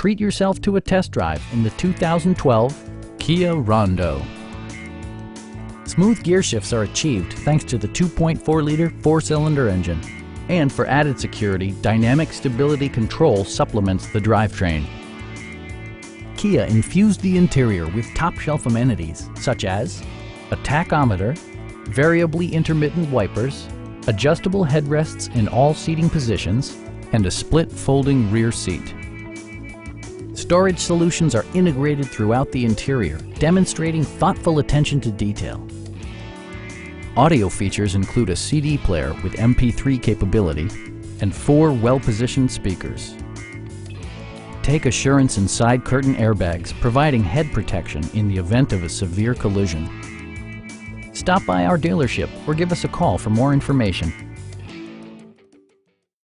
treat yourself to a test drive in the 2012 Kia Rondo. Smooth gear shifts are achieved thanks to the 2.4-liter four-cylinder engine. And for added security, dynamic stability control supplements the drivetrain. Kia infused the interior with top-shelf amenities such as a tachometer, variably intermittent wipers, adjustable headrests in all seating positions, and a split folding rear seat. Storage solutions are integrated throughout the interior, demonstrating thoughtful attention to detail. Audio features include a CD player with MP3 capability and 4 well-positioned speakers. Take assurance in side curtain airbags, providing head protection in the event of a severe collision. Stop by our dealership or give us a call for more information.